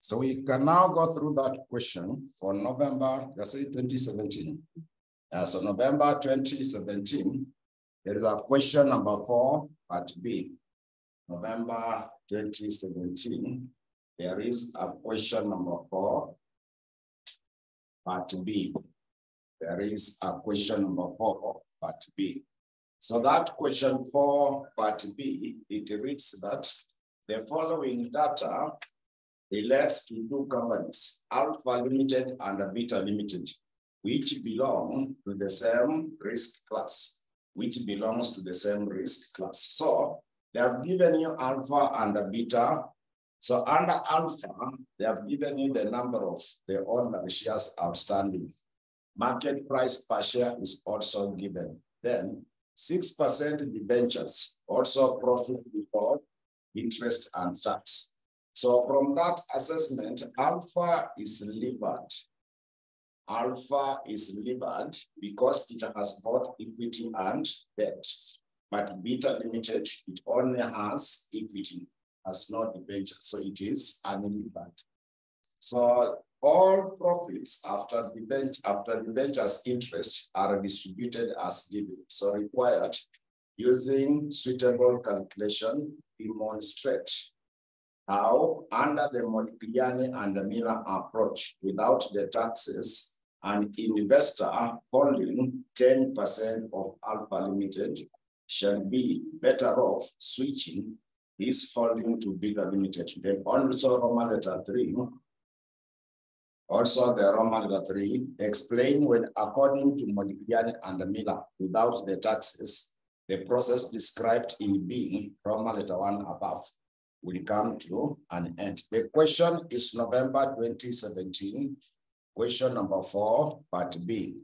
So we can now go through that question for November, let's say 2017. So November 2017, there is a question number 4, part B. November 2017, there is a question number 4, part B. There is a question number 4, part B. So that question 4, part B, it reads that the following data relates to 2 companies, Alpha Limited and Beta Limited, which belong to the same risk class, So they have given you Alpha and Beta. So under Alpha, they have given you the number of the ordinary shares outstanding. Market price per share is also given. Then 6% debentures, also profit before interest and tax. So from that assessment, Alpha is levered. Alpha is levered because it has both equity and debt. But Beta Limited, it only has equity, has no debenture, so it is unlevered. So all profits after debentures interest are distributed as dividend. So required using suitable calculation demonstrate how under the Modigliani and the Miller approach without the taxes, an investor holding 10% of Alpha Limited shall be better off switching his holding to Beta Limited. Then also Roman letter 3. Also the Roman letter 3 explain when according to Modigliani and Miller without the taxes, the process described in B, Roman letter 1 above, will come to an end. The question is November 2017, question number 4, part B.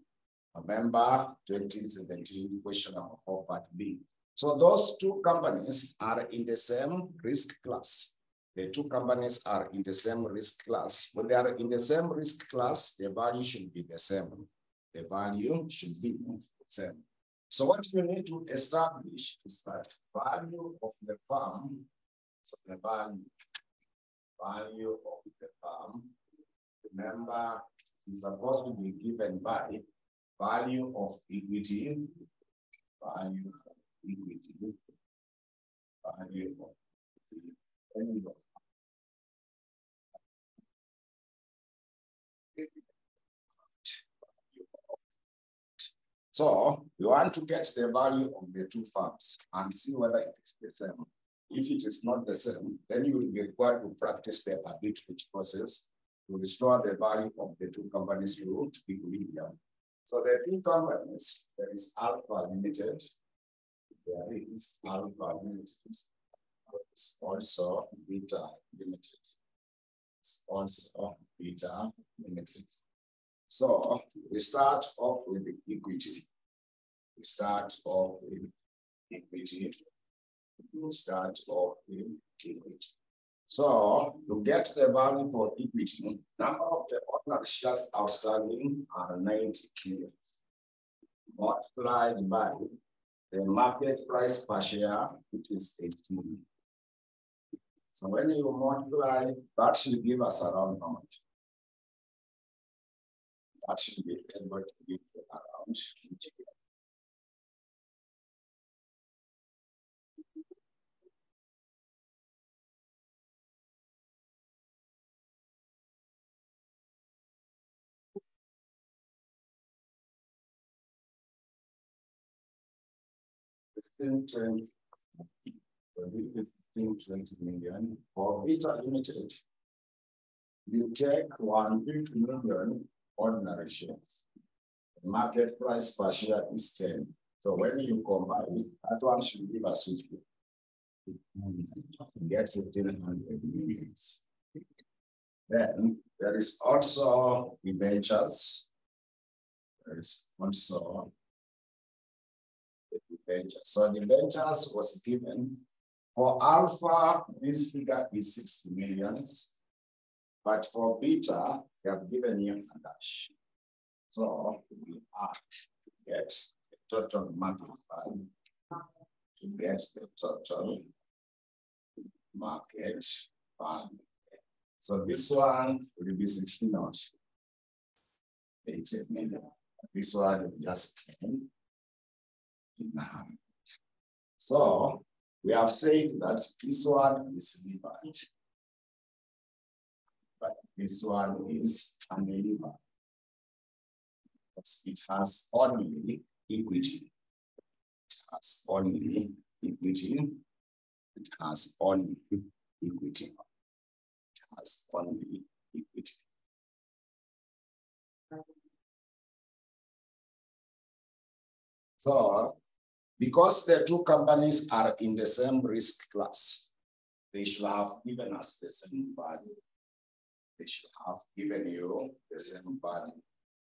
November 2017, question number 4, part B. So those 2 companies are in the same risk class. The 2 companies are in the same risk class. When they are in the same risk class, the value should be the same. The value should be the same. So what you need to establish is that value of the firm, so the value of the firm, remember, is supposed to be given by value of equity, value of equity, value of equity. So you want to get the value of the 2 firms and see whether it is the same. If it is not the same, then you will be required to practice the arbitrage process to restore the value of the 2 companies to equilibrium. So the 2 companies, there is Alpha Limited, there is Alpha Limited, there is also Beta Limited. It's also Beta Limited. So we start off with the equity. We start off with equity. We start off with equity. So to get the value for equity, number of the ordinary shares outstanding are 90 million. Multiplied by the market price per share, which is 18. So when you multiply, that should give us around how much? That should be able to give you around 15-20 million. For Beta Limited, you take 150 million ordinary shares. The market price per share is 10. So when you combine, that one should give us 50. Get 1,500 million. Then there is also debentures. There is also the debentures. So debentures was given for Alpha, this figure is 60 million. But for Beta, they have given you a dash. So we have to get the total market value, to get the total market value. So this one will be 16 not 80 million. This one will just 10. So we have said that this one is levered, but this one is unlevered. It has only equity. It has only equity. It has only equity. It has only equity. So, because the two companies are in the same risk class, they should have given us the same value. They should have given you the same value.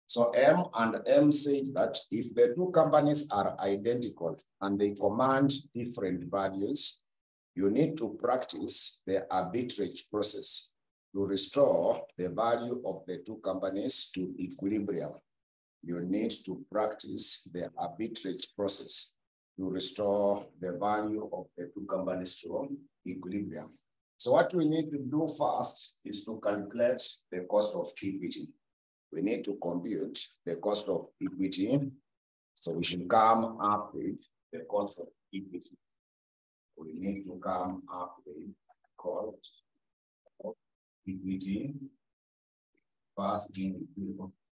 So M and M said that if the two companies are identical and they command different values, you need to practice the arbitrage process to restore the value of the two companies to equilibrium. You need to practice the arbitrage process to restore the value of the two companies to equilibrium. So what we need to do first is to calculate the cost of equity. We need to compute the cost of equity. So we should come up with the cost of equity. We need to come up with cost of equity. First, in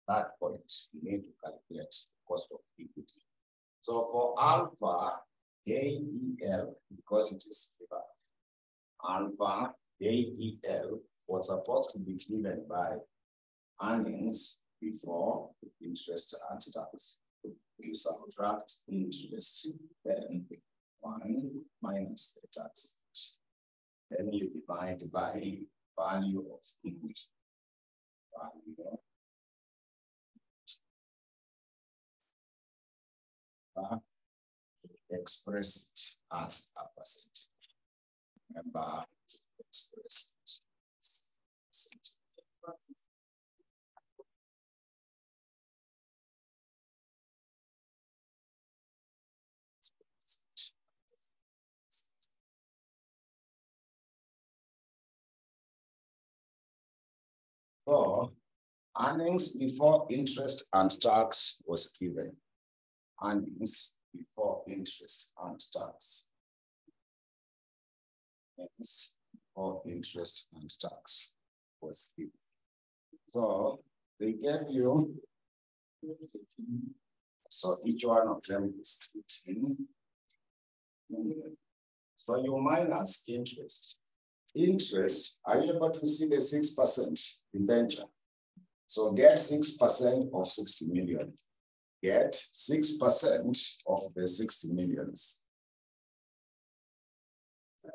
that point, we need to calculate the cost of equity. So for alpha, JEL, because it is given, alpha JEL was supposed to be given by earnings before interest and tax. You subtract interest, then 1 minus the tax. Then you divide by value of equity. Value express it as a percentage. Remember, express it as a percentage. So, earnings before interest and tax was given. Earnings before interest and tax. Earnings before interest and tax was given. So they gave you, so each one of them is 15. So you minus interest. Interest, are you able to see the 6% debenture? So get 6% of 60 million. Get 6% of the 60 millions.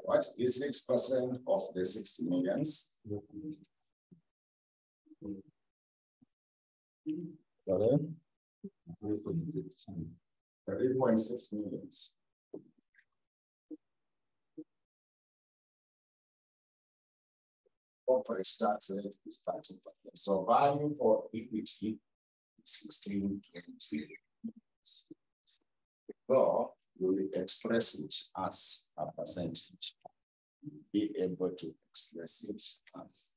What is 6% of the 60 millions? Sorry? 3.6 millions. Corporate tax rate is 30%. So value for equity is 16.20. So you will express it as a percentage. Be able to express it as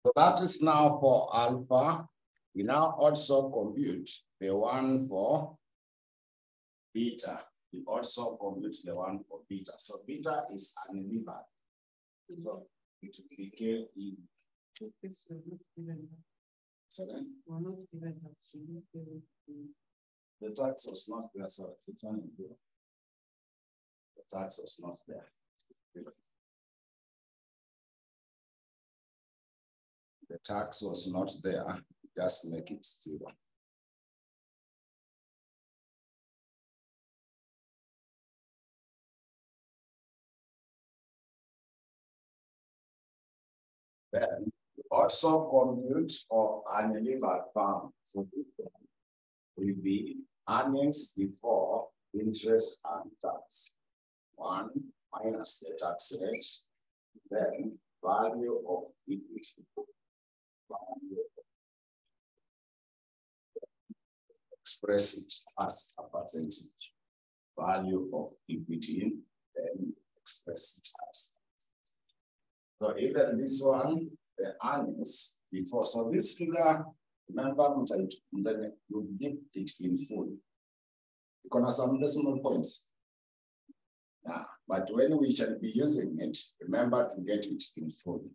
So that is now for alpha. We now also compute the one for beta. We also compute the one for beta. So beta is unlevered. So it will be KE. Sorry? The tax was not there, so it's only here. The tax was not there. The tax was not there, just make it 0. Then also compute or unlevered farm. So this one will be earnings before interest and tax. 1 minus the tax rate, then value of equity. Express it as a percentage. Value of equity, then express it as. So even this one, the earnings before. So this figure, remember, then you give it in full. You have some decimal points. Yeah, but when we shall be using it, remember to get it in full.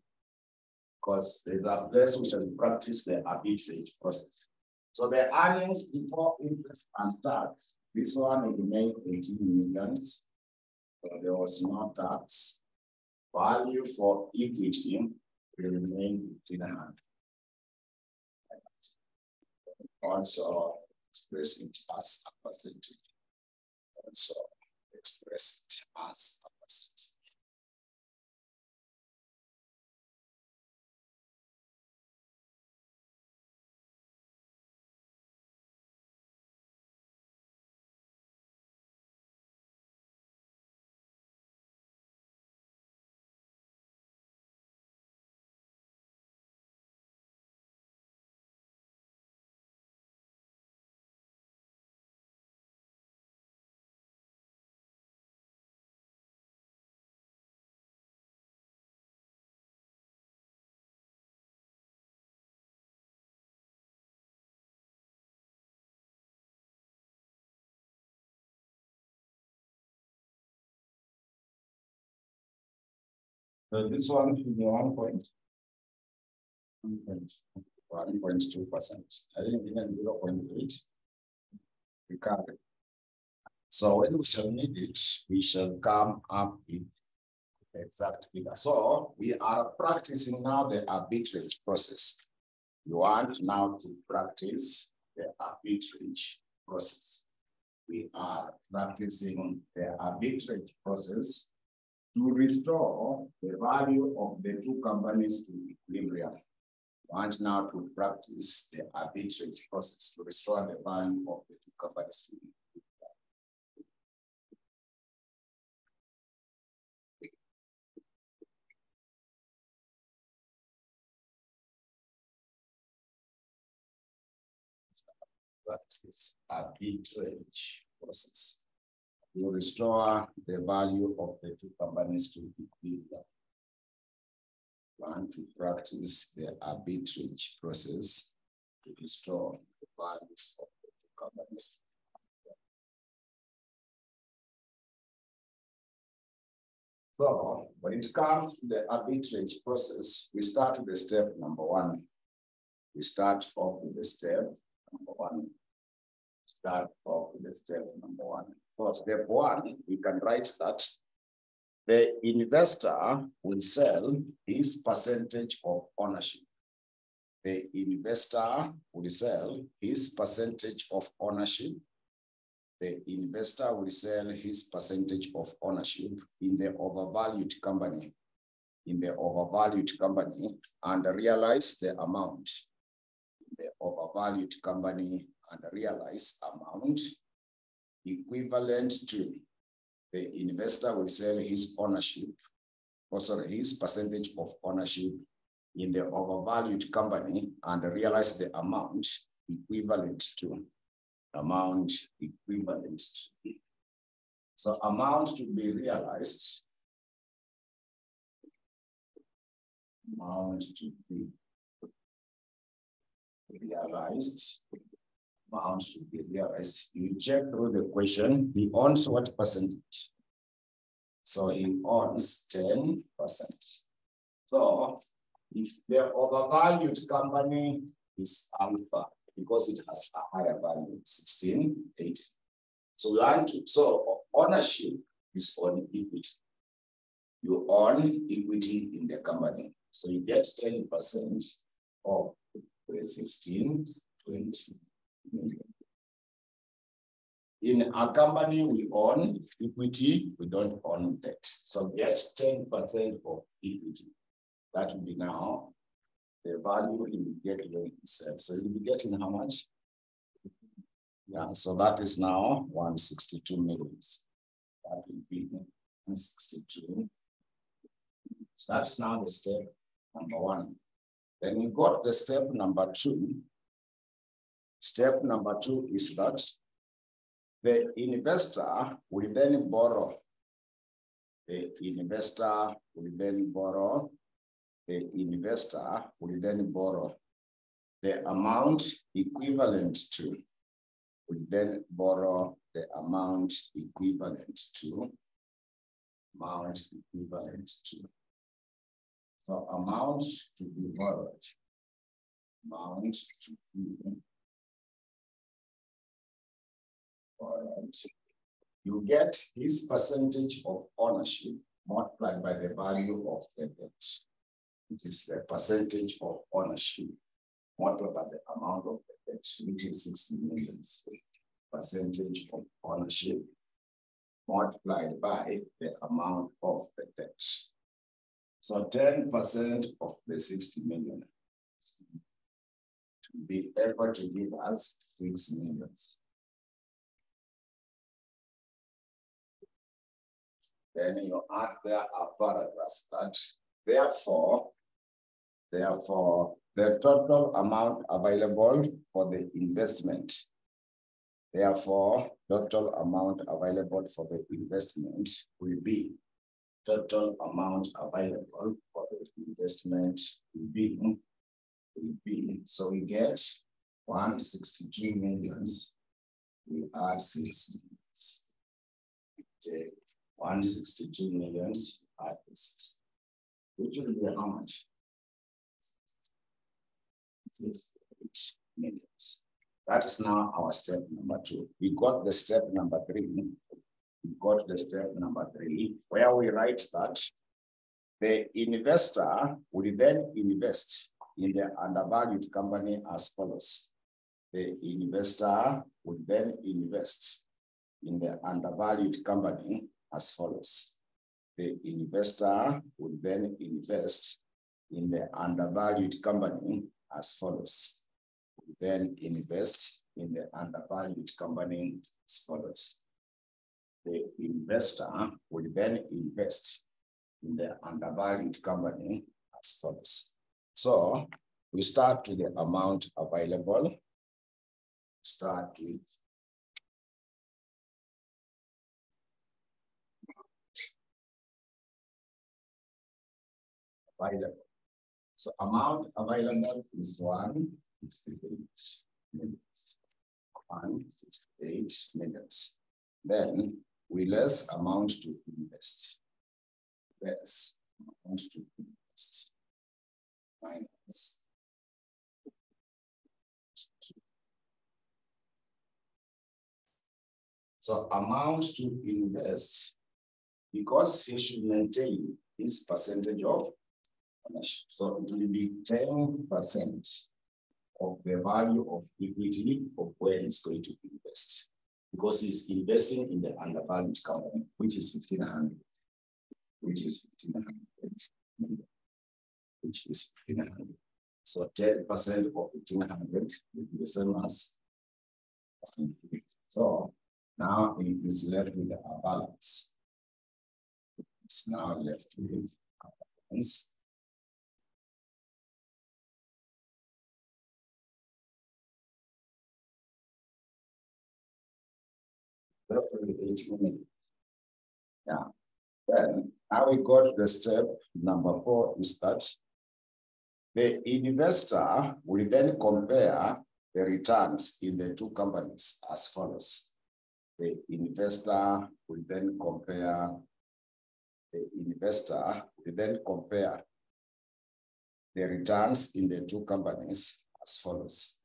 Because there's a place we shall practice the arbitrage process. So the earnings before interest and tax, this one will remain 18 million. So there was no tax. Value for equity will remain 1,500. Also express it as a percentage. Also express it as a percentage. So this one should be 1.2%. I think even 0.8. Recovery. So when we shall need it, we shall come up with the exact figure. So we are practicing now the arbitrage process. You want now to practice the arbitrage process. We are practicing the arbitrage process to restore the value of the two companies to equilibrium. We want now to practice the arbitrage process to restore the value of the two companies to equilibrium. Practice arbitrage process. You restore the value of the two companies to equilibrium. Want to practice the arbitrage process to restore the values of the two companies. So when it comes to the arbitrage process, we start with the step number 1. We start off with the step number 1. Start off with the step number 1. For step 1, we can write that the investor will sell his percentage of ownership. The investor will sell his percentage of ownership. The investor will sell his percentage of ownership in the overvalued company. In the overvalued company and realize the amount. In the overvalued company and realize amount equivalent to the investor will sell his ownership, or sorry, his percentage of ownership in the overvalued company and realize the amount equivalent to. Amount equivalent to. So amount to be realized. Amount to be realized, amounts to be realized. You check through the question, he owns what percentage? So he owns 10%. So if the overvalued company is alpha, because it has a higher value, 1680. So ownership is on equity. You own equity in the company. So you get 10% of the 1620 million. In a company, we own equity, we don't own debt. So get 10% of equity. That will be now the value you get when it's set. So you'll be getting how much? Yeah, so that is now 162 million. That will be 162. So that's now the step number one. Then we got the step number two. Step number two is that the investor will then borrow. The investor will then borrow. The investor will then borrow the amount equivalent to. Will then borrow the amount equivalent to. Amount equivalent to. So amount to be borrowed. Amount to be borrowed. You get his percentage of ownership multiplied by the value of the debt. It is the percentage of ownership multiplied by the amount of the debt, which is 60 million. Percentage of ownership multiplied by the amount of the debt. So 10% of the 60 million to be able to give us 6 million. Then you add there a paragraph that therefore, the total amount available for the investment. Therefore, total amount available for the investment will be total amount available for the investment will be. So we get 162 million. We add 6 millions. Okay. 162 million at this, which will be how much? 6 million. That is now our step number two. We got the step number three. We got the step number three, where we write that the investor will then invest in the undervalued company as follows. The investor will then invest in the undervalued company as follows. The investor will then invest in the undervalued company as follows. Then invest in the undervalued company as follows. The investor will then invest in the undervalued company as follows. So we start with the amount available. Start with available. So amount available is 168 million. 168 million. Then we less amount to invest. Less amount to invest. Minus. So amount to invest, because he should maintain his percentage of ownership. So it will be 10% of the value of equity of where he's going to invest, because he's investing in the undervalued company, which is 1,500, which is 1,500, which is 1,500. So 10% of 1,500 will be the same as 1,500. So now it is left with a balance. It's now left with a balance. Yeah. Then now we got the step number 4 is that The investor will then compare the returns in the two companies as follows. The investor will then compare the returns in the two companies as follows.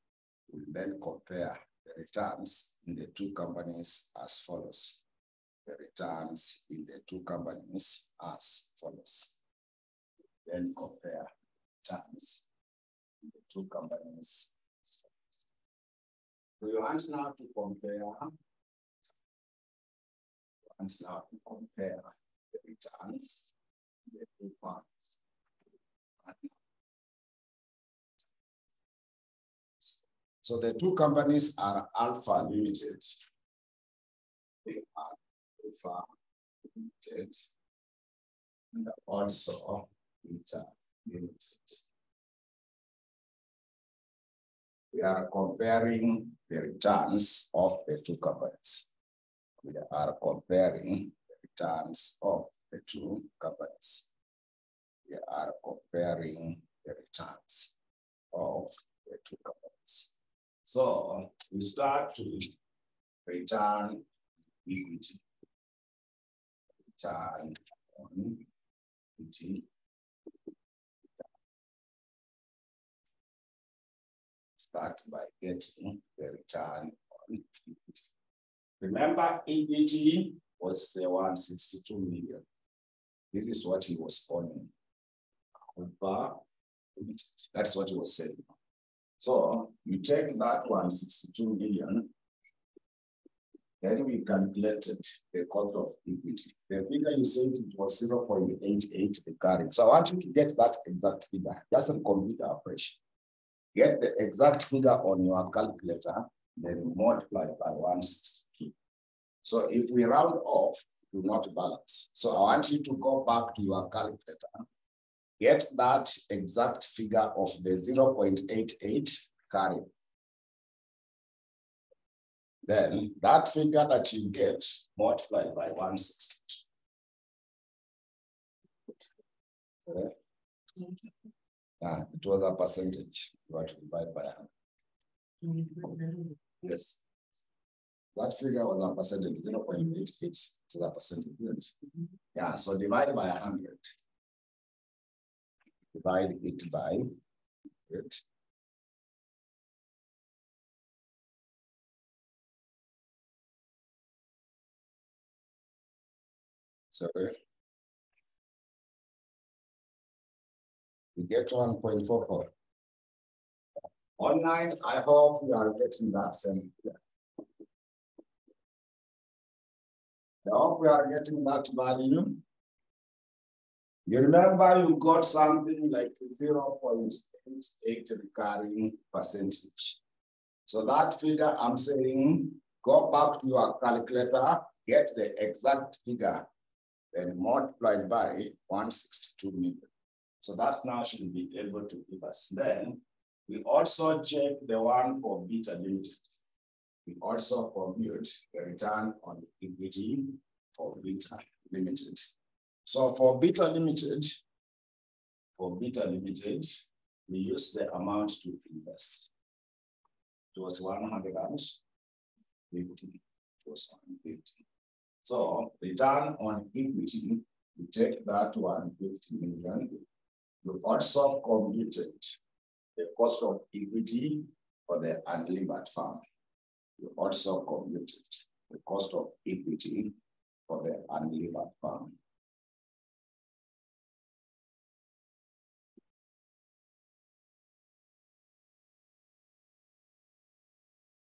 We then compare the returns in the two companies as follows. The returns in the two companies as follows. Then compare returns in the two companies. We want now to compare. The returns in the two parts. So the two companies are Alpha Limited. They are Alpha Limited and also Beta Limited. We are comparing the returns of the two companies. We are comparing the returns of the two companies. We are comparing the returns of the two companies. So we start with return equity. Return on equity. Start by getting the return on equity. Remember, equity was the 162 million. This is what he was owning. That's what he was saying. So you take that 162 million, then we calculated the cost of equity. The figure you said it was 0.88 recurring. So I want you to get that exact figure. Just a computer operation. Get the exact figure on your calculator, then multiply by 162. So if we round off, it will not balance. So I want you to go back to your calculator, get that exact figure of the 0.88 carry. Then that figure that you get multiplied by 162. Okay. It was a percentage. You have to divide by 100. Yes. That figure was a percentage, 0.88. It's a percentage. Yeah, so divide by 100. Divide it by it. Sorry. We get 1.44. Online, I hope you are getting that same figure. I hope we are getting that value. You remember you got something like 0.88 recurring percentage. So that figure I'm saying, go back to your calculator, get the exact figure, then multiply by 162 million. So that now should be able to give us. Then we also check the one for Beta Limited. We also compute the return on equity for Beta Limited. So for Beta Limited, we use the amount to invest. It was 150. It was 150. So return on equity, we take that 150 million. We also computed the cost of equity for the unlevered farm. We also computed the cost of equity for the unlevered farm.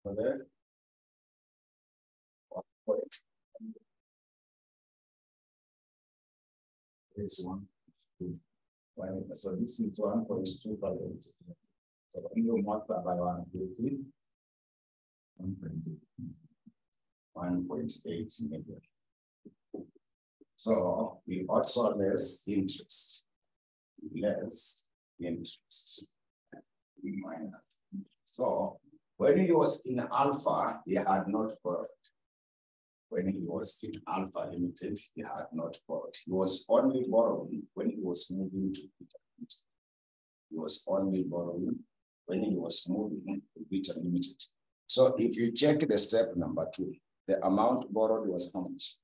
Okay. This one. So this is 1.2 billion. So when you multiply by 150, 1.8 million. So we also less interest. So when he was in Alpha, he had not borrowed. When he was in Alpha Limited, he had not borrowed. He was only borrowing when he was moving to Beta Limited. he was only borrowing when he was moving to Vita Limited. So if you check the step number 2, the amount borrowed was how much?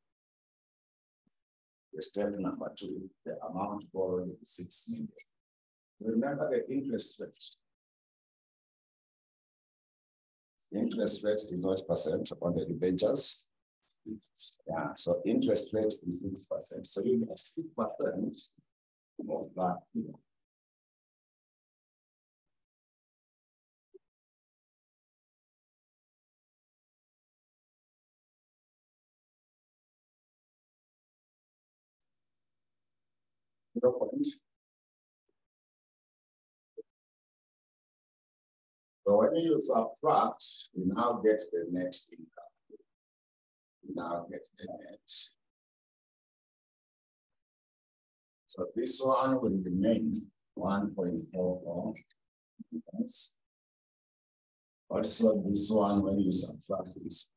The step number 2, the amount borrowed is 6 million. Remember the interest rate. The interest rate is what percent on the debentures? Yeah, so interest rate is 6%. So you get 6% of that. So when you subtract, you now get the net income. You now get the net. So this one will remain 1.44. Also, this one, when you subtract this.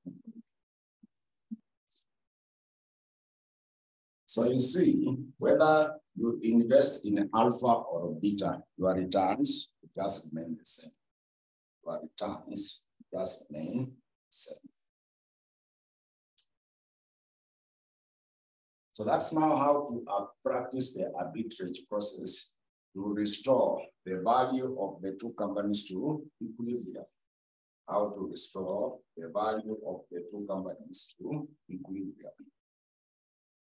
So you see, whether you invest in alpha or beta, your returns just remain the same. Your returns just remain the same. So that's now how to practice the arbitrage process to restore the value of the two companies to equilibrium. How to restore the value of the two companies to equilibrium.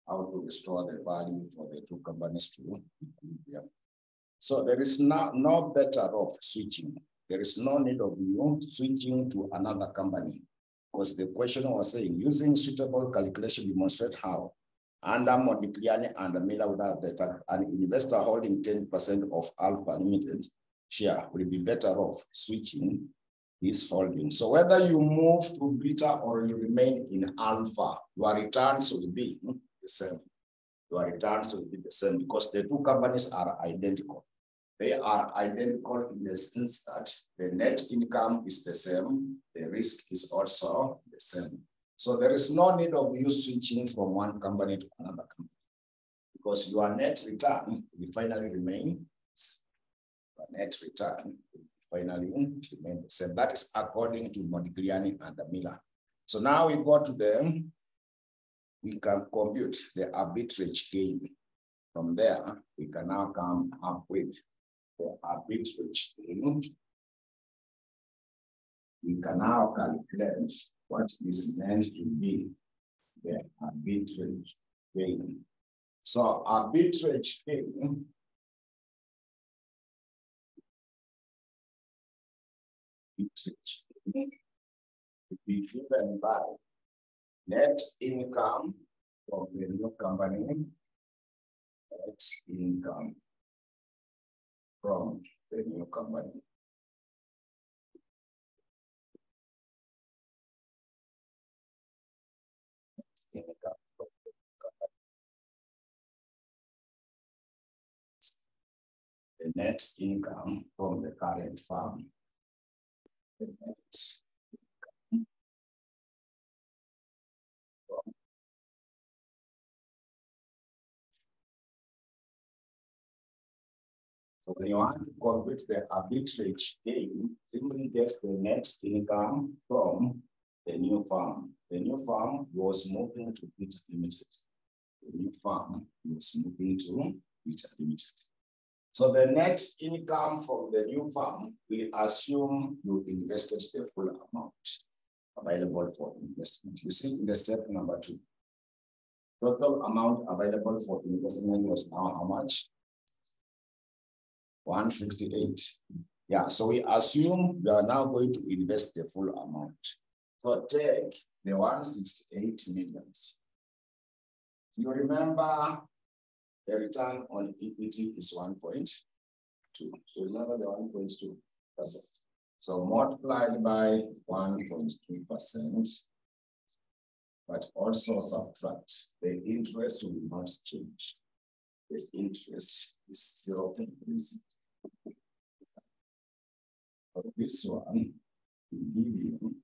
How to restore the value for the two companies to equilibrium. So there is no better off switching. There is no need of you switching to another company, because the question was saying, using suitable calculation demonstrate how under Modigliani and Miller without data, an investor holding 10% of Alpha Limited share will be better off switching his holding. So whether you move to beta or you remain in alpha, your returns will be the same. Your returns will be the same because the two companies are identical. They are identical in the sense that the net income is the same, the risk is also the same. So there is no need of you switching from one company to another company because your net return will finally remain the same. Your net return will finally remain the same. That is according to Modigliani and Miller. So now we go to them. We can compute the arbitrage gain. From there, we can now come up with the arbitrage gain. We can now calculate what is meant to be the arbitrage gain. So arbitrage gain will be given by net income from the new company, net income from the new company. The net income from the current firm. The net income from so when you want to compute the arbitrage gain, simply get the net income from the new firm. The new firm was moving to Vita Limited. The new firm was moving to Vita Limited. So the net income from the new firm, we assume you invested the full amount available for investment. You see in the step number 2, total amount available for investment was now how much? 168. Yeah, so we assume we are now going to invest the full amount. So take the 168 millions. You remember the return on equity is 1.2. So remember the 1.2%. So multiplied by 1.2%, but also subtract. The interest will not change. The interest is 0.3. For this one, we give you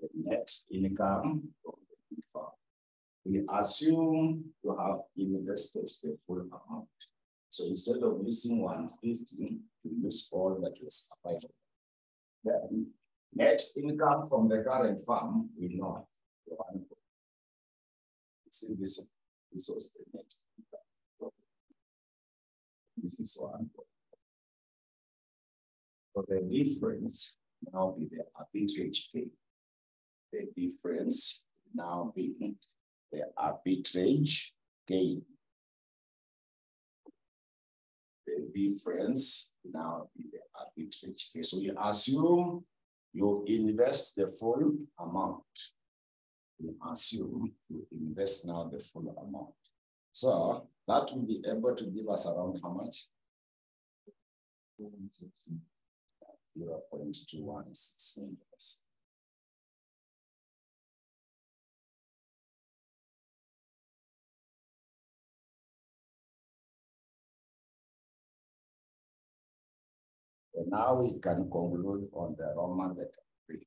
the net income from the firm. We assume you have invested the full amount. So instead of using 150, you use all that was available. Then net income from the current farm, we know. See this was the net income. This is 1. So the difference now be the arbitrage gain. The difference now be the arbitrage gain. The difference now be the arbitrage gain. So you assume you invest the full amount. You assume you invest now the full amount. So that will be able to give us around how much? 0.216 million. And now we can conclude on the Roman letter 3.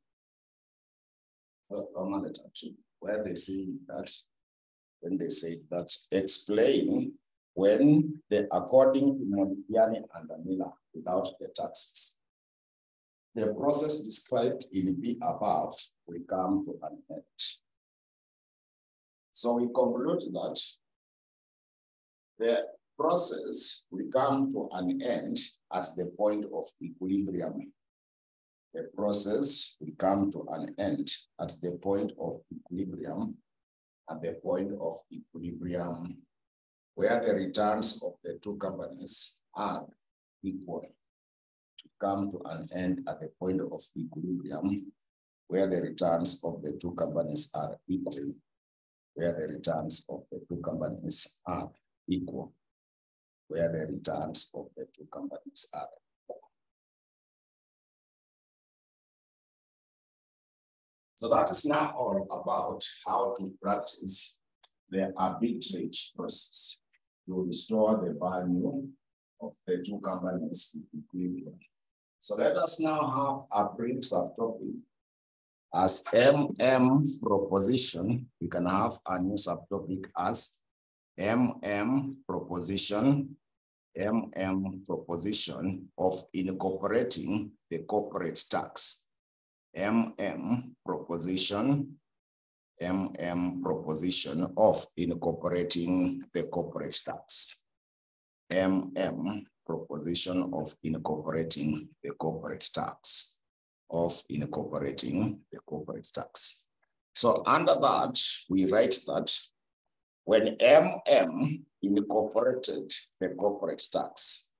Roman letter 2, where they say that, when they say that, explain when the according to Modigliani and Miller without the taxes. The process described in B above will come to an end. So we conclude that the process will come to an end at the point of equilibrium. The process will come to an end at the point of equilibrium, at the point of equilibrium, where the returns of the two companies are equal. To come to an end at the point of equilibrium, where the returns of the two companies are equal. Where the returns of the two companies are equal. Where the returns of the two companies are equal. So that is now all about how to practice the arbitrage process to restore the value of the two companies in equilibrium. So let us now have a brief subtopic. As proposition, we can have a new subtopic as proposition of incorporating the corporate tax. Proposition of incorporating the corporate tax. Proposition of incorporating the corporate tax. So under that, we write that when incorporated the corporate tax,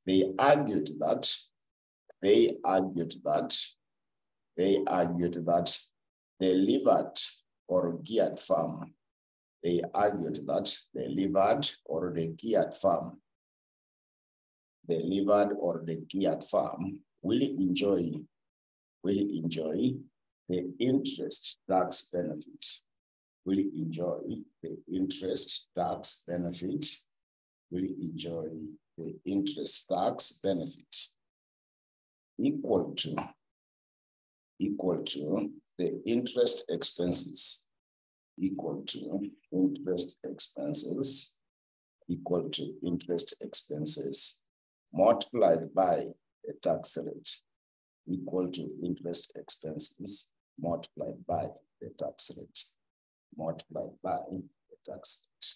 they argued that the levered or geared farm, will enjoy the interest tax benefit. Equal to the interest expenses. Multiplied by the tax rate. Multiplied by the tax rate.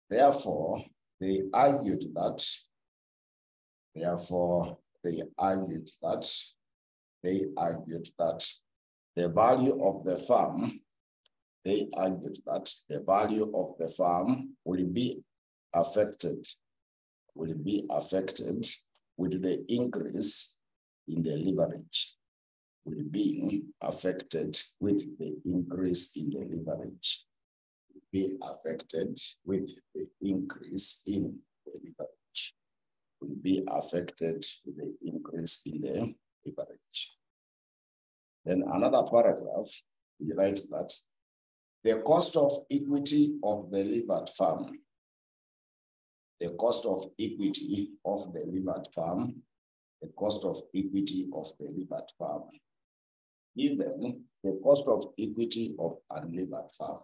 Therefore, they argued that the value of the farm, will be affected with the increase in the leverage. Then another paragraph, we write that the cost of equity of the levered farm, given the cost of equity of unlevered farm,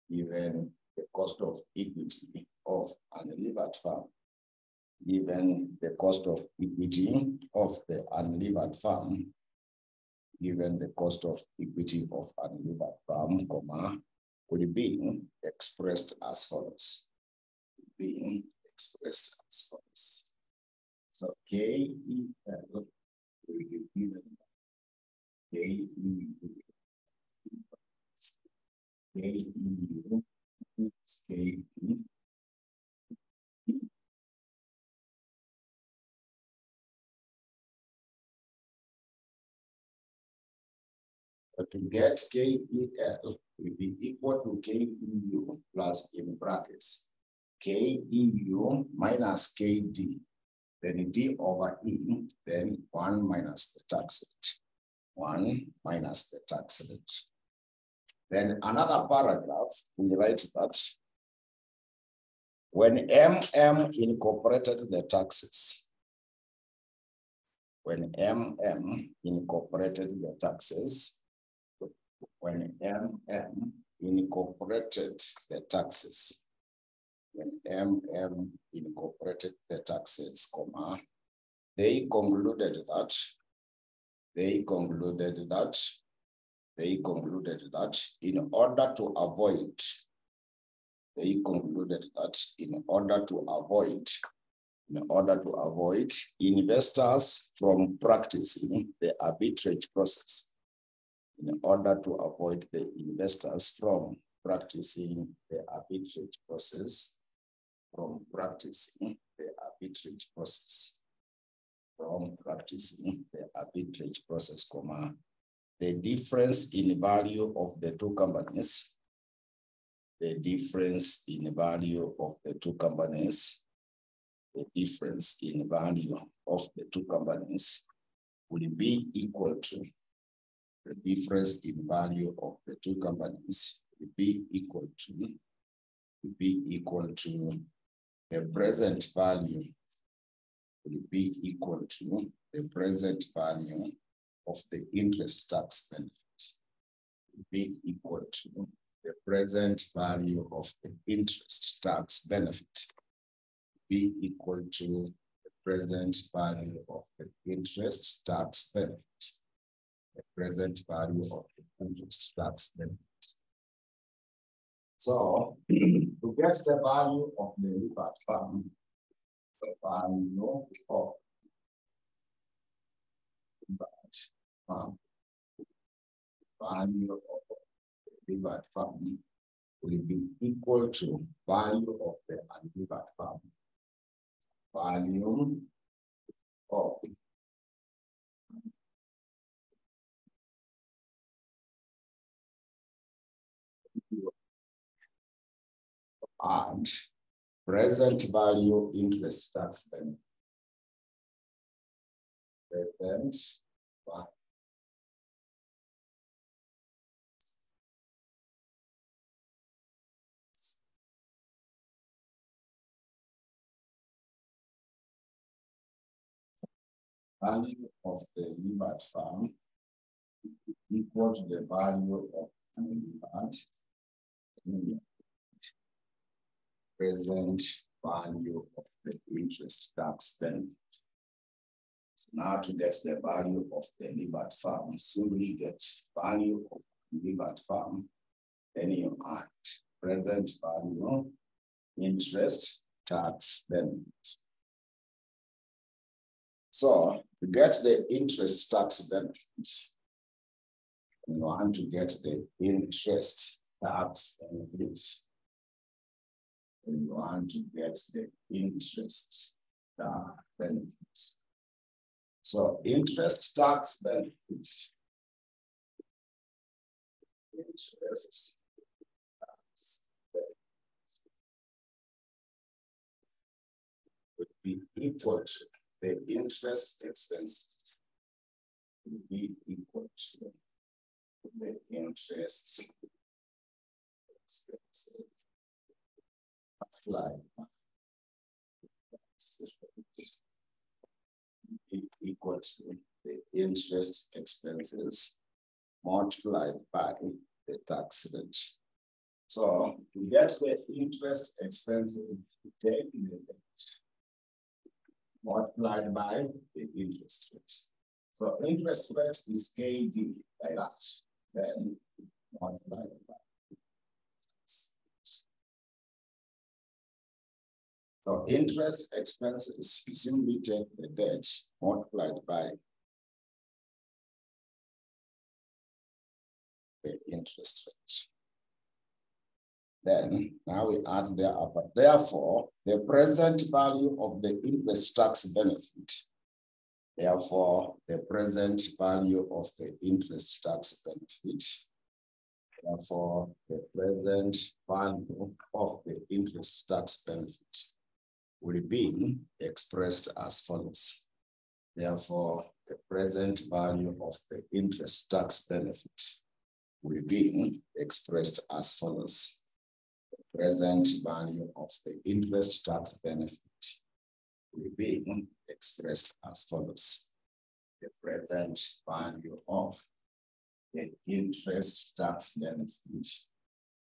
given the cost of equity of unlevered farm, given the cost of equity of the unlevered farm, given the cost of equity of unlevered farm, comma, would be expressed as follows. Being expressed as follows. So KEL will be given KEU is KE. But to get KEL will be equal to KEU plus in brackets KEU minus KD, then D over E, then 1 minus the tax rate. 1 minus the tax rate. Then another paragraph, we write that when MM incorporated the taxes, when MM incorporated the taxes, when MM incorporated the taxes, when MM incorporated the taxes, comma, they concluded that in order to avoid, investors from practicing the arbitrage process, in order to avoid the investors from practicing the arbitrage process, comma, the difference in value of the two companies, will be equal to the present value, of the interest tax benefit, be equal to the present value of the interest tax benefit, be equal to the present value of the interest tax benefit, the present value of the interest tax benefit. So to get the value of the levered farm, the value of the levered farm will be equal to value of the unlevered farm. Value of and present value interest tax benefit. Present value of the levered farm equal to the value of unlevered present value of the interest tax benefit. So now to get the value of the levered farm, simply get value of the levered farm, then you add present value interest tax benefit. So to get the interest tax benefits, you want to get the interest tax benefits. And you want to get the interest tax benefits. So interest tax benefits. Interest tax benefits would be equal to the interest expense. Would be equal to the interest expense applied equal to the interest expenses multiplied by the tax rate. So to get the interest expenses, take the rate multiplied by the interest rate. So interest rate is KD like that, then multiplied by. So interest expenses, you simply take the debt multiplied by the interest rate. Then now we add there up. Therefore, the present value of the interest tax benefit. Therefore, the present value of the interest tax benefit. Therefore, the present value of the interest tax benefit will be expressed as follows. Therefore, the present value of the interest tax benefit will be expressed as follows. The present value of the interest tax benefit will be expressed as follows. The present value of the interest tax benefit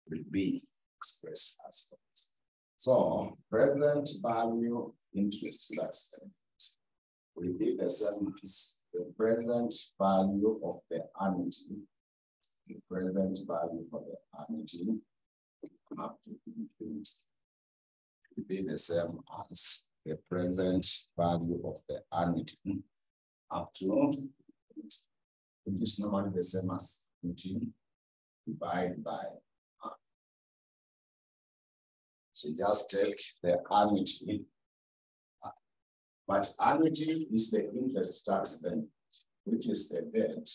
will be expressed as follows. So, present value interest tax benefit will be the same as the present value of the annuity. The present value for the annuity up to infinity will be the same as the present value of the annuity up to infinity. It is normally the same as 15 divided by R. So just take the annuity, but annuity is the interest tax benefit, which is the debt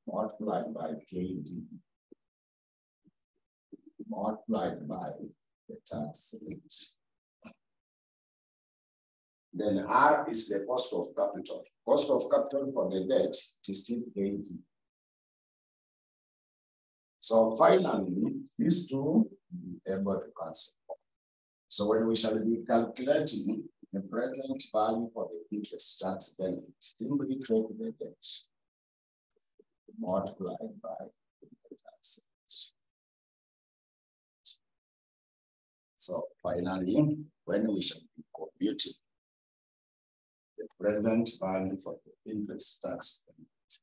multiplied by KD multiplied by the tax rate. Then R is the cost of capital. Cost of capital for the debt is still KD. So finally, these two will be able to cancel. So when we shall be calculating the present value for the interest tax benefit, simply take the debt multiplied by the tax rate. So finally, when we shall be computing the present value for the interest tax benefit,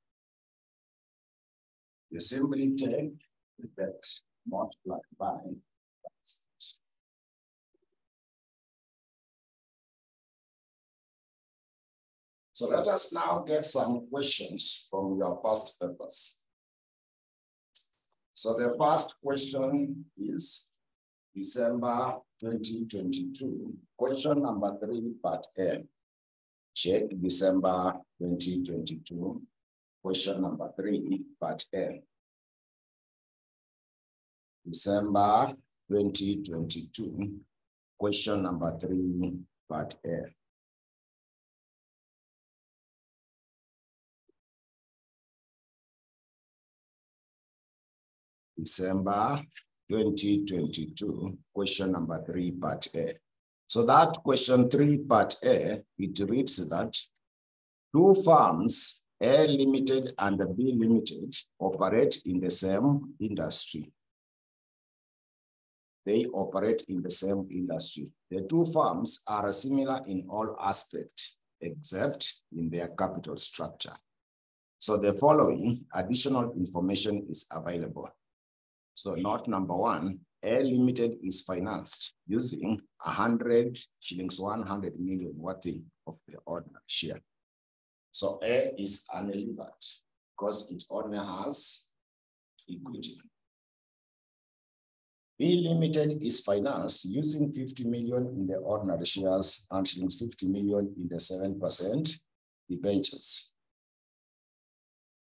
you simply take the debt multiplied by tax rate. So let us now get some questions from your past papers. So the first question is December 2022, question number 3, part A. Check December 2022, question number 3, part A. December 2022, question number 3, part A. December 2022, question number 3, part A. So that question 3, part A, it reads that 2 firms, A Limited and B Limited, operate in the same industry. They operate in the same industry. The 2 firms are similar in all aspects, except in their capital structure. So the following additional information is available. So note number 1, A Limited is financed using 100 shillings, 100 million worth of the ordinary share. So A is unlevered because it only has equity. B Limited is financed using 50 million in the ordinary shares and shillings 50 million in the 7% debentures.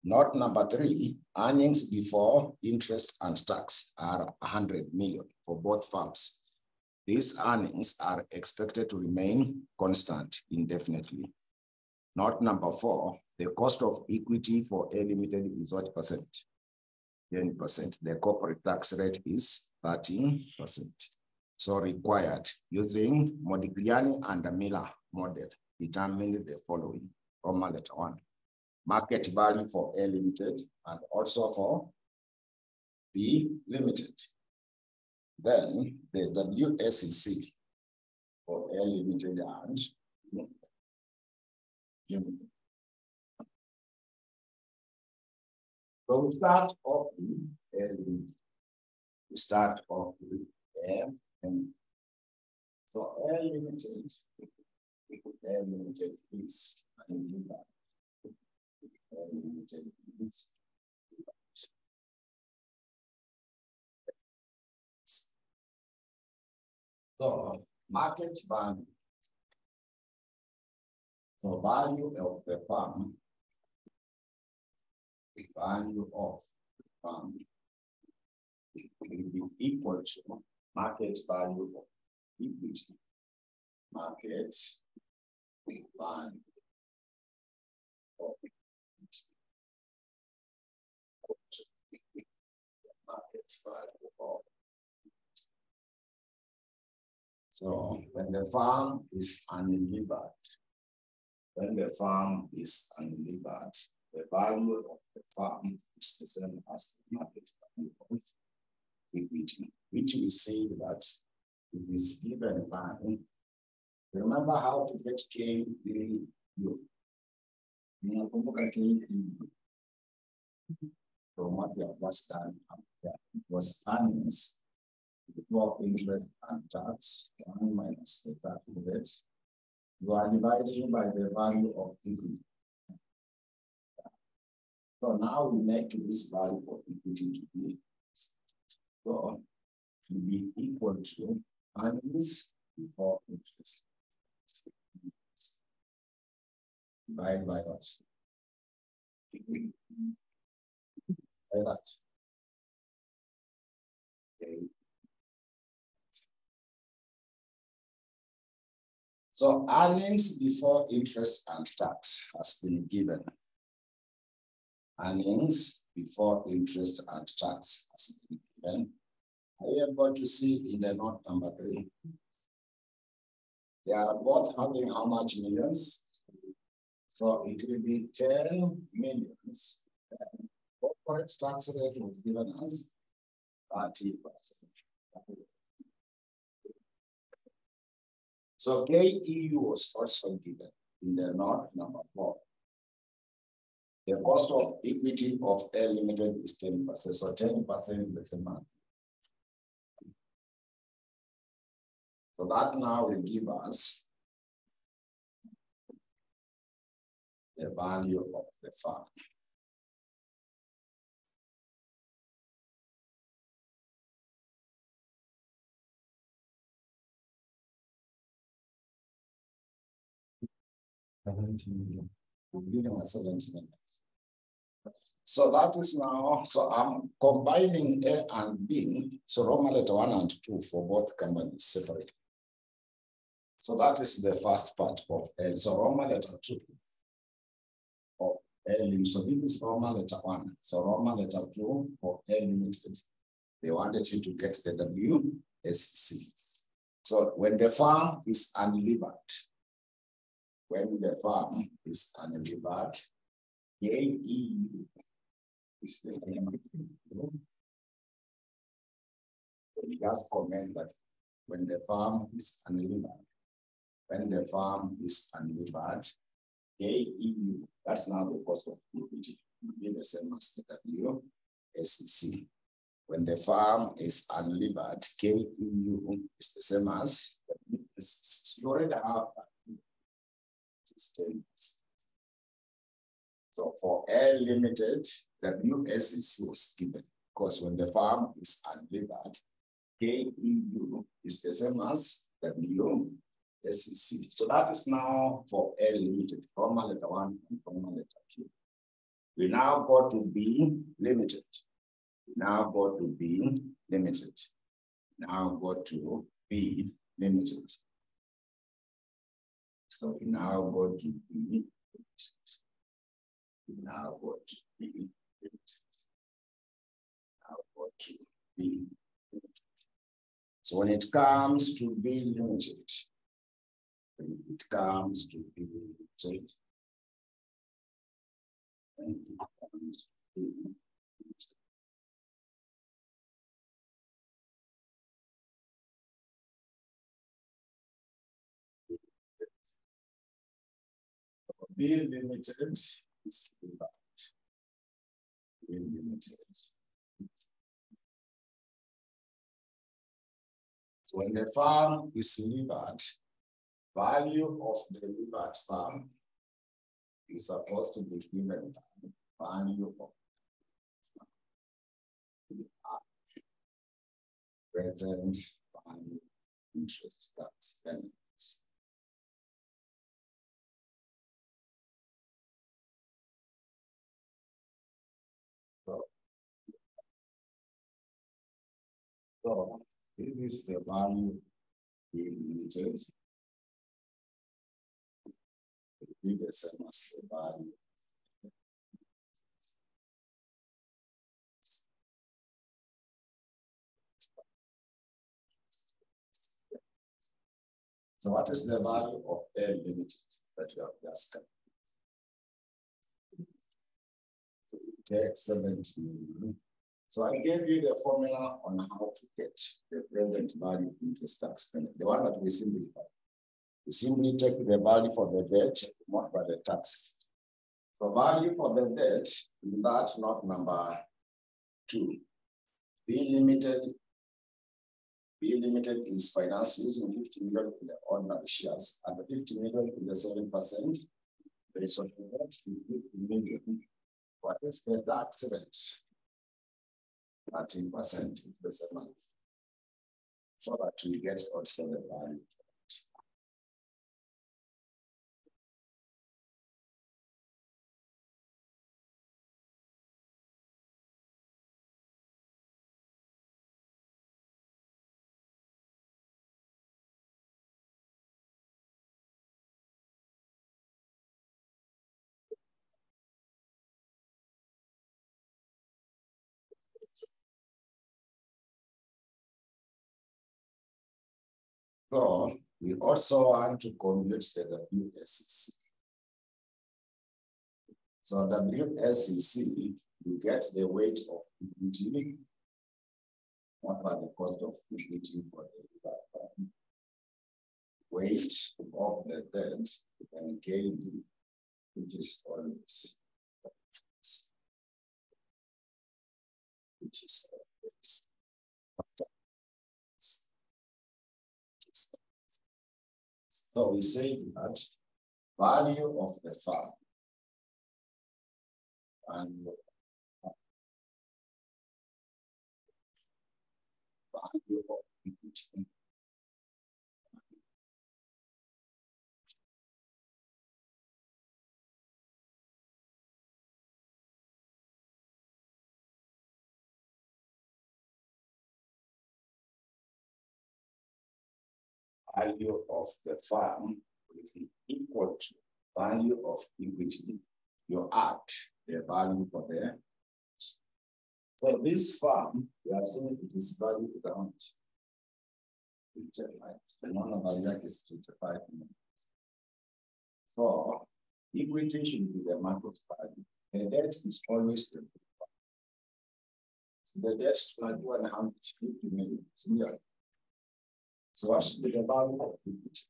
Note number 3, earnings before interest and tax are 100 million for both firms. These earnings are expected to remain constant indefinitely. Note number 4, the cost of equity for A Limited is what percent? 10%. The corporate tax rate is 13%. So required using Modigliani and Miller model, determine the following. Roman letter 1. market value for A Limited and also for B Limited. Then the WSEC for A Limited and Limited. So we start off with A Limited. We start off with A Limited. So A Limited is unlimited. A Limited is so market value. So value of the firm, the value of the firm will be equal to market value of equity. Market value of equity. Market value of. So when the firm is unlevered, the value of the firm is the same as the market value of equity, which we say that it is given by. Remember how to get KEU. From what we have just done, it was earnings before interest and tax, 1 minus the tax rate. You are dividing by the value of equity. So now we make this value of equity to be equal to earnings before interest. Divide by what? By that. Okay. So earnings before interest and tax has been given. Earnings before interest and tax has been given. Are you able to see in the note number 3? They are both having how much millions? So it will be 10 millions. Corporate tax rate was given as 30%. So KEU was also given in the note number 4. The cost of equity of A Limited is 10%. So 10% is the amount. So that now will give us the value of the firm. So that is now, so I'm combining A and B, so Roman letter 1 and 2 for both companies separately. So that is the first part of L. So Roman letter 2 of L. So this is Roman letter 1. So Roman letter 2 for L Limited. They wanted you to get the WSC. So when the firm is unlevered, KEU is the same. We just comment that when the firm is unlevered, KEU, that's now the cost of equity, will be the same as the WSC. When the firm is unlevered, KEU is the same as the WSC. You already have that. So for A Limited, WSC was given because when the firm is unlevered, KEU is the same as WSC. So that is now for A Limited, Roman letter 1 and Roman letter 2. We now go to B Limited. Now go to B Limited. So we now go to B Limited. Now go to B Limited. So when it comes to B Limited, B limited is levered. B limited. So when the farm is levered, value of the levered farm is supposed to be given value of present value interest tax benefits. So this is the value we limited. It will be the same as the value. So what is the value of A limited that you have just got? So take 17. So I gave you the formula on how to get the present value interest tax benefit, the one that we simplify. We simply take the value for the debt multiplied by the tax. So value for the debt is that not number 2. B limited is financed using 50 million in the ordinary shares and the 50 million in the 7%. Based on the debt, 50 million. What is the tax rate? 13% the same month. So that we get also the value. So we also want to compute the WSEC. So WSEC, you get the weight of equity, what are the cost of equity for the weight of the debt, and gain, which is always, which is always. So we say that value of the farm and value of equity. Value of the farm will be equal to value of equity. You add the value for the. So this farm, we are saying it is valued around 25. The non-value is 25 million. So equity should be the market value. The debt is always the value. So the debt is 150 million. So what should be the value of equity?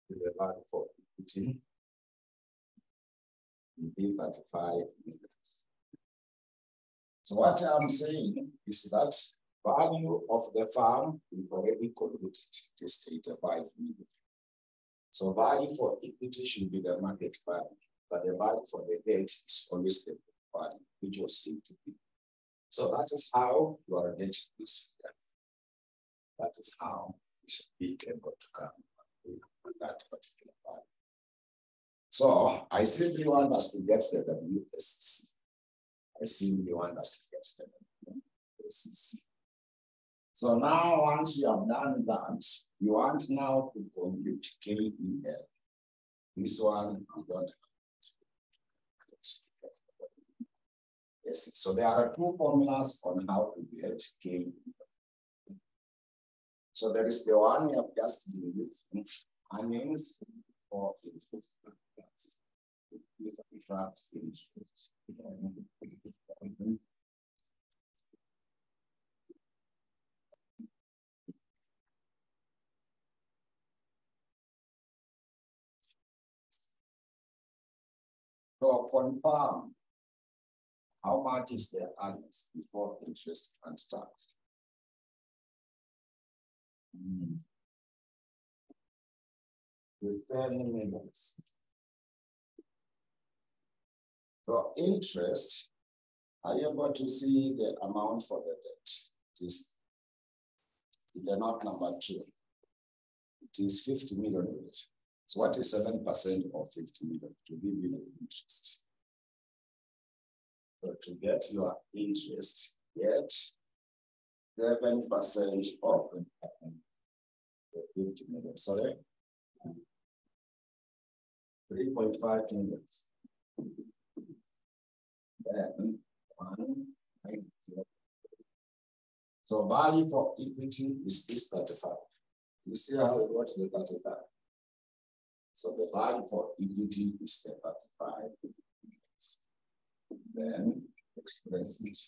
The value for equity will be 35 million. So what I'm saying is that value of the farm we've already computed, it is 85 million. So value for equity should be the market value, but the value for the debt is always the value, which was 50 million. So that is how you are getting this figure. That is how we should be able to come with that particular value. So I simply want us to get the WSEC. I simply want us to get the WSEC. So now, once you have done that, you want now to compute KEL. This one you don't have. Yes, so there are two formulas on how to get KEL. So there is the one you have just used, earnings for interest. So confirm how much is the earnings before interest and tax. Returning minutes. For interest, are you able to see the amount for the debt? It is the note number 2. It is 50 million. So what is 7% of 50 million? To give you the interest. So to get your interest, get 7% of the 50 million. Sorry, 3.5 million. Then 1. So value for equity is this 35. You see how we got the 35. So the value for equity is the 35. Then express it.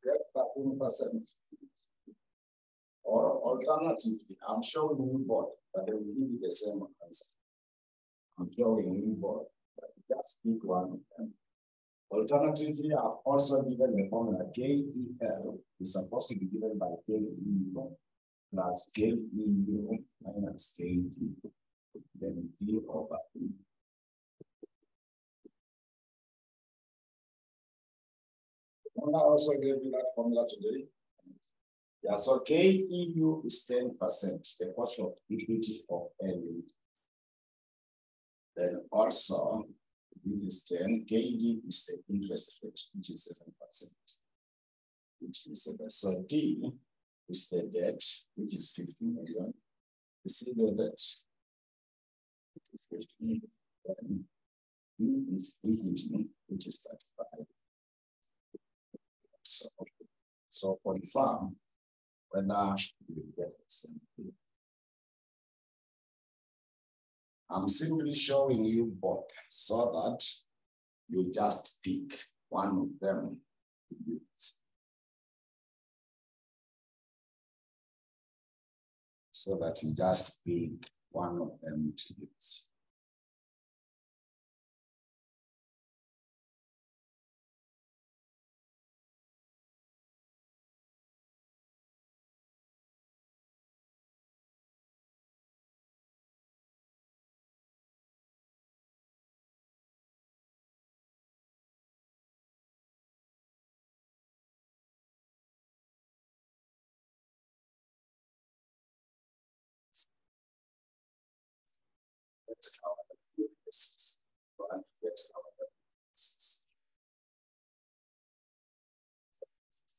Get 13%. Or alternatively, I'm showing you both, but they will give you the same answer. I'm showing you both, but just pick one of them. Alternatively, I've also given the formula KEL is supposed to be given by KEU plus KEU minus KD, then D over E. I also gave you that formula today. Yeah, so KEU is 10%, the cost of equity of L. Then also, this is 10, KD is the interest rate, which is 7%. Which is 7. So D is the debt, which is 50 million. You see the debt, it is 50 million. Then D is equity, which is 35. So confirm whether you get the same thing. I'm simply showing you both so that you just pick one of them. So that you just pick one of them to use.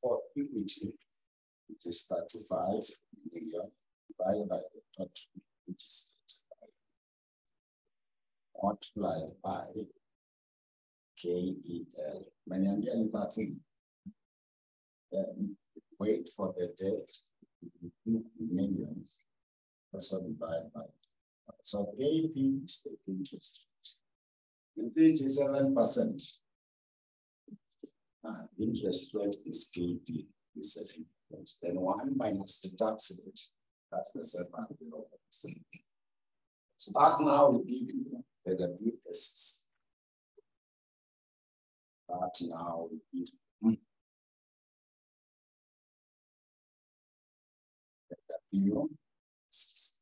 For equity, it is 35 million divided by the total, which is 35, multiplied by KEL. When you're getting 13, then wait for the debt in millions, also divided by. So KP is the interest rate. It is 7%. Interest rate is KD, is 7%. Then 1 minus the tax rate, that's the 7%. So that now will give you the WSs. That now will give you the WSs.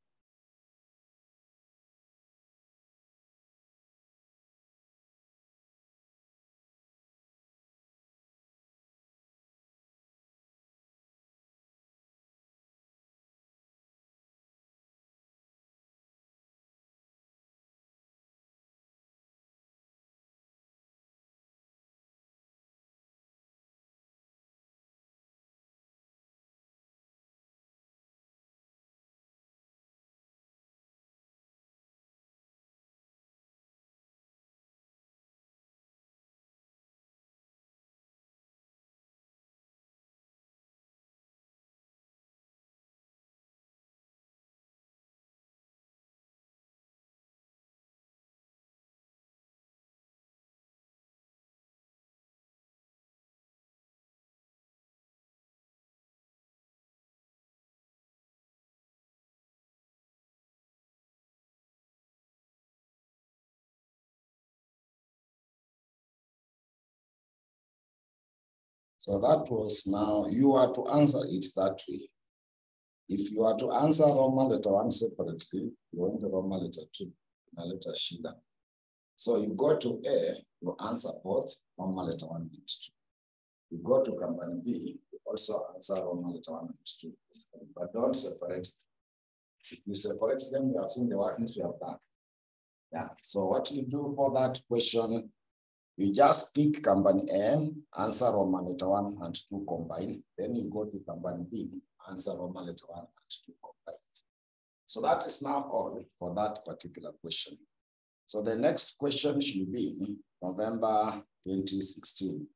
So that was now, you are to answer it that way. If you are to answer Roman letter 1 separately, you want the Roman letter 2, and letter Shida. So you go to A, you answer both Roman letter 1 and 2. You go to company B, you also answer Roman letter 1 and 2. But don't separate. If you separate them, you have seen the workings we have done. Yeah. So what you do for that question, you just pick company A, answer Roman letter 1 and 2 combined. Then you go to company B, answer Roman letter 1 and 2 combined. So that is now all for that particular question. So the next question should be November 2016.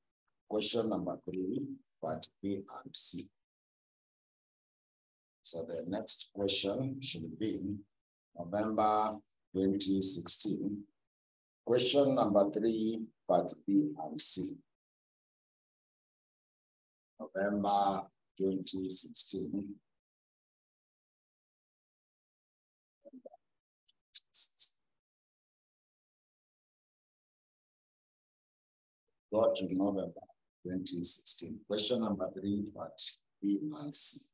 Question number 3, part B and C. So the next question should be November 2016. Question number 3, part B and C. November 2016. Go to November 2016. Question number 3, part B and C.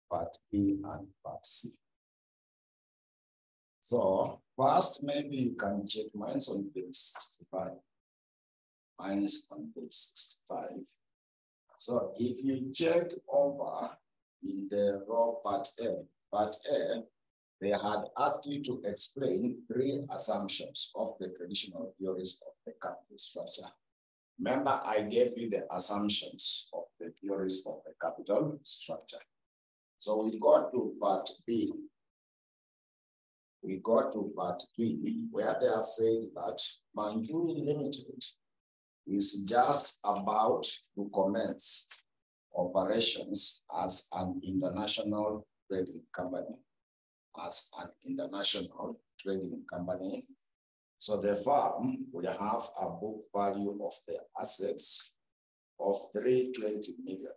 Part B and part C. So first, maybe you can check mine's on page 65. Mine's on page 65. So if you check over in the raw part A, they had asked you to explain 3 assumptions of the traditional theories of the capital structure. Remember, I gave you the assumptions of the theories of the capital structure. So we got to part B. We got to part B, where they have said that Manjuri Limited is just about to commence operations as an international trading company. So the firm will have a book value of the assets of 320 million,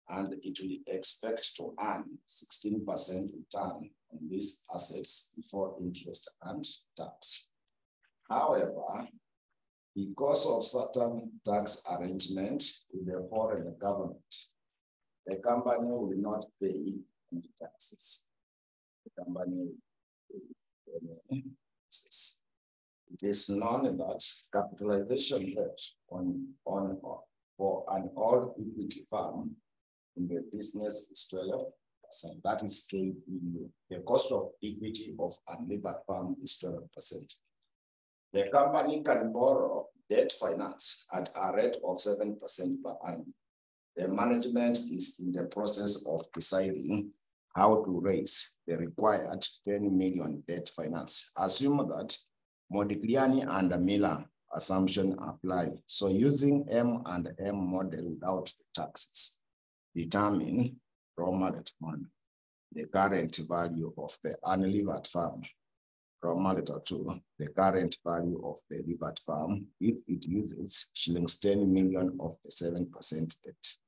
and it will expect to earn 16% return on these assets before interest and tax. However, because of certain tax arrangements with the foreign government, the company will not pay any taxes. The company will pay any taxes. It is known that capitalization rate for an all-equity firm in the business is 12%. That is KEU. The cost of equity of a unlevered firm is 12%. The company can borrow debt finance at a rate of 7% per annum. The management is in the process of deciding how to raise the required 10 million debt finance. Assume that Modigliani and Miller assumption apply. So using M&M model without taxes, determine Roman letter 1, the current value of the unlevered firm. Roman letter 2, the current value of the levered firm if it uses shillings 10 million of the 7% debt.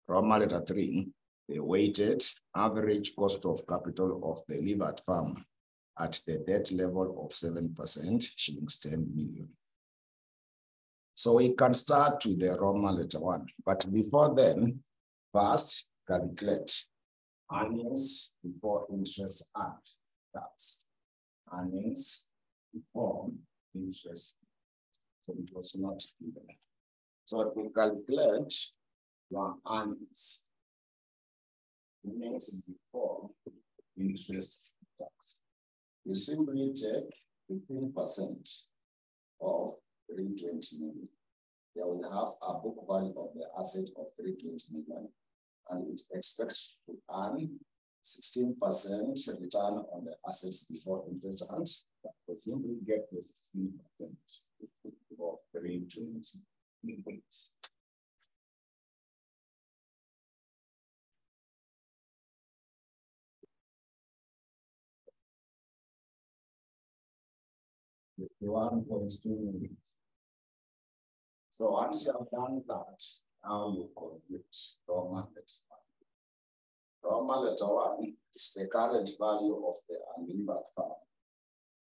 Roman letter 3, the weighted average cost of capital of the levered firm at the debt level of 7%, shillings 10 million. So we can start with the Roman letter 1, but before then, first calculate earnings before interest and tax. Earnings before interest. So it was not given. So to calculate your earnings before interest and tax, you simply take 15% of 320 million. They will have a book value of the asset of 320 million, and it expects to earn 16% return on the assets before interest and we simply get the 16% of 320 million. $51.2 million. So once you have done that, Now you compute Roman letter 1. Roman letter 1 is the current value of the unlevered farm.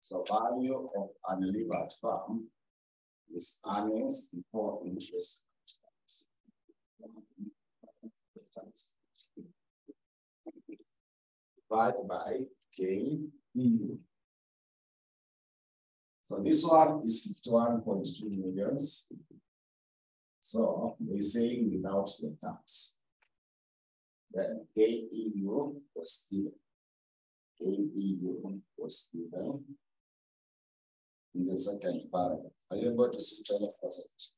So value of unlevered farm is earnings before interest. Divided by KEU. So this one is 51.2 millions. So we say without the tax. Then KEU was given. KEU was given in the second paragraph. Are you able to see 12%?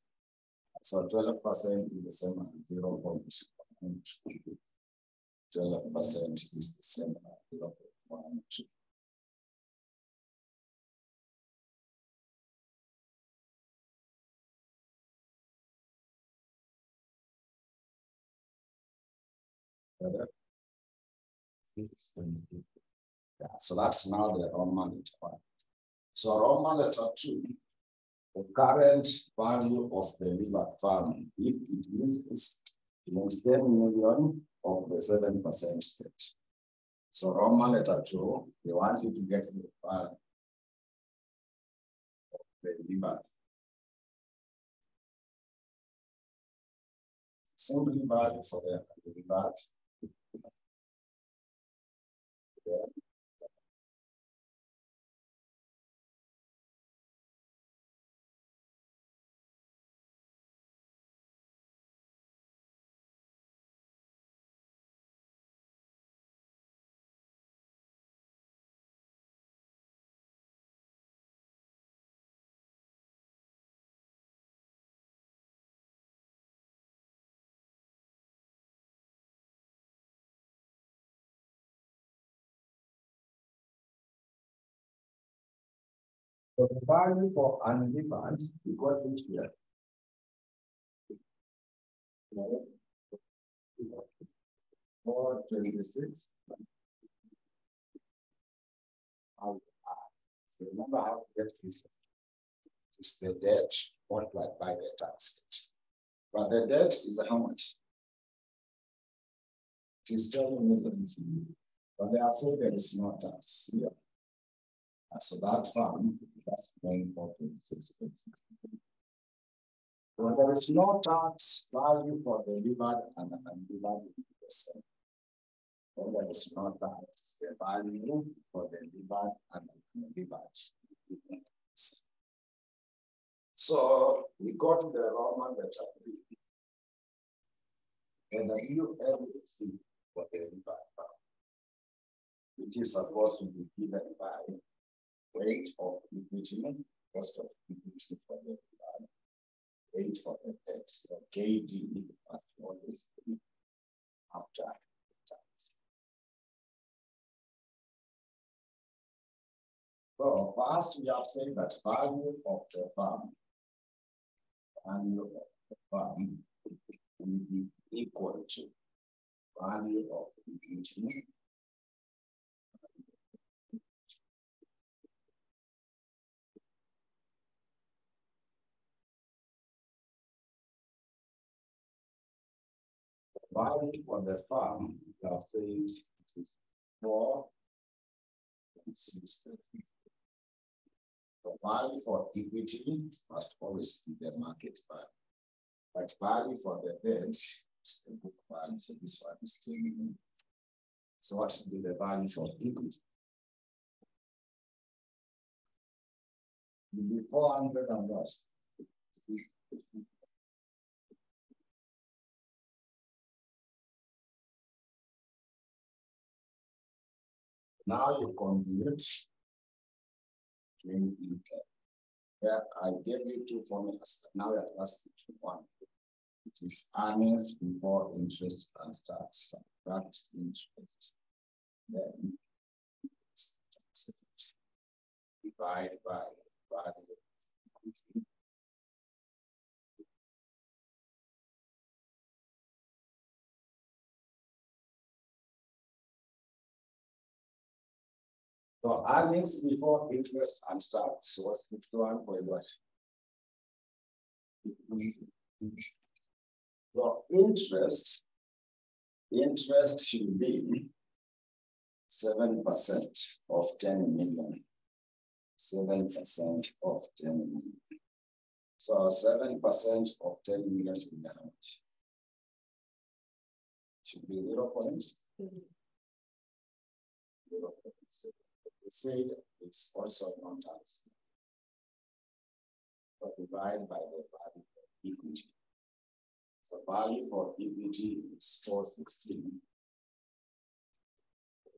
So 12% is the same as 0.12. 12% is the same as 0.12. Yeah, so that's now the Roman letter 1. So Roman letter 2, the current value of the levered farm, if it uses, means 10 million of the 7% debt. So Roman letter 2, they want you to get the value of the levered. Simply value for the levered. So the value for unlevered, we got it here. 426. Remember how to get this. It's the debt multiplied by the tax rate. But the debt is how much? It is 12 million. But they are saying there is no tax here. So that farm, that's 9.6. Well, there is no tax value for the levered and unlevered percent. Well, there is no tax the value for the levered and unlevered. So we got the Roman letter 3. And the ULC for the levered farm, which is supposed to be given by rate of equity, cost of equity for the levered. Rate of the tax, so KD must always be after tax. So first we have said that value of the farm, will be equal to value of equity value for the farm, we have said is 4.6. The value for equity must always be the market value. But value for the debt is the book value. So this one is 10 million. So what should be the value for equity? It will be 400 and what? Now you compute 20. Yeah, I gave you two formulas. Now you're asking one. It is earnings before interest and tax. Subtract interest. Then divide by value. So earnings before interest and tax was 51.1. So interest should be 7% of 10 million. 7% of 10 million. So 7% of 10 million should be how much? Should be 0.0. We say it's also non-tax. But divided by the value of equity. So value for equity is 416.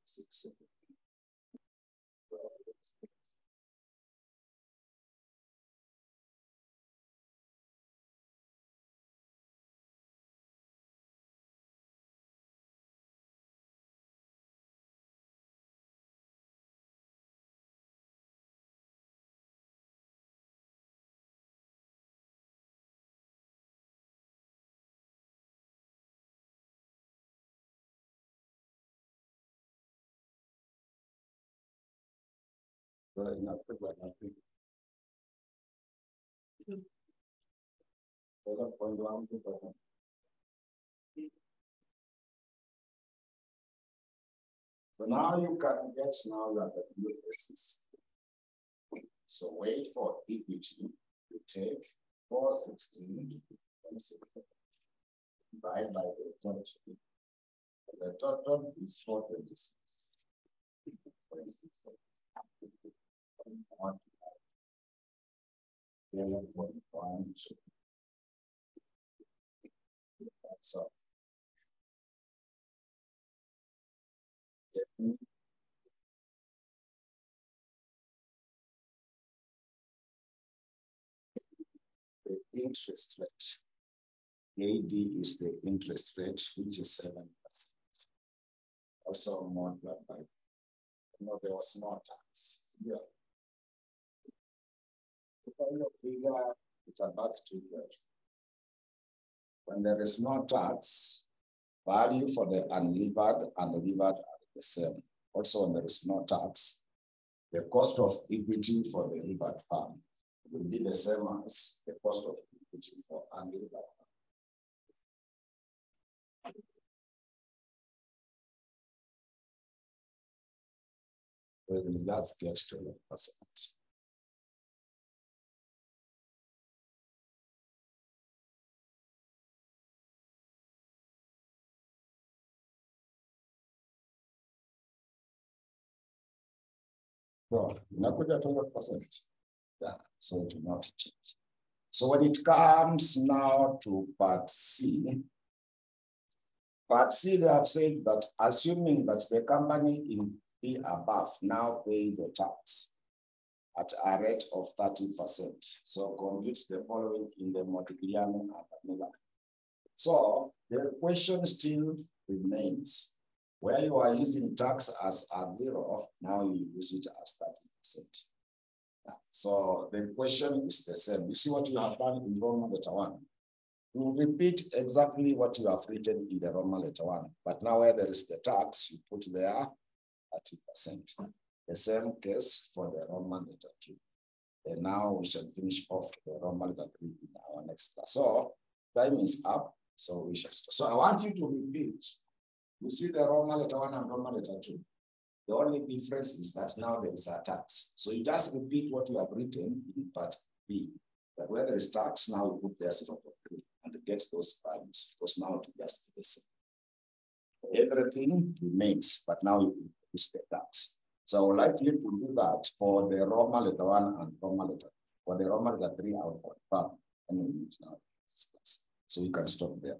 6. So now you can get now that the new basis. So wait for equity to take 416 divided by the total. The total is 426. So the interest rate. AD is the interest rate, which is 7%. Also multiplied by, there was no tax. Yeah. It's about to get. When there is no tax, value for the unlevered and levered are the same. Also, when there is no tax, the cost of equity for the levered farm will be the same as the cost of equity for unlevered farm. That gets to 1%. So, nakuja 12%. Yeah, so it will not change. So when it comes now to part C, they have said that assuming that the company in B above now paying the tax at a rate of 30%. So compute the following in the Modigliani and Vanilla. So the question still remains, where you are using tax as a 0, now you use it as 30%. Yeah. So the question is the same. You see what you have done in Roman letter 1. You repeat exactly what you have written in the Roman letter 1, but now where there is the tax, you put there 30%. The same case for the Roman letter 2. And now we shall finish off the Roman letter 3 in our next class. So time is up, so we shall stop. So I want you to repeat. You see the Roman letter 1 and Roman letter 2. The only difference is that now there is a tax. So you just repeat what you have written in part B. But where there is tax, now you put there 0.3 and get those values, because now it will just be the same. Everything remains, but now you use the tax. So I would like you to do that for the Roman letter 1 and Roman letter. For the Roman letter 3, I will confirm and we use now this class. So we can stop there.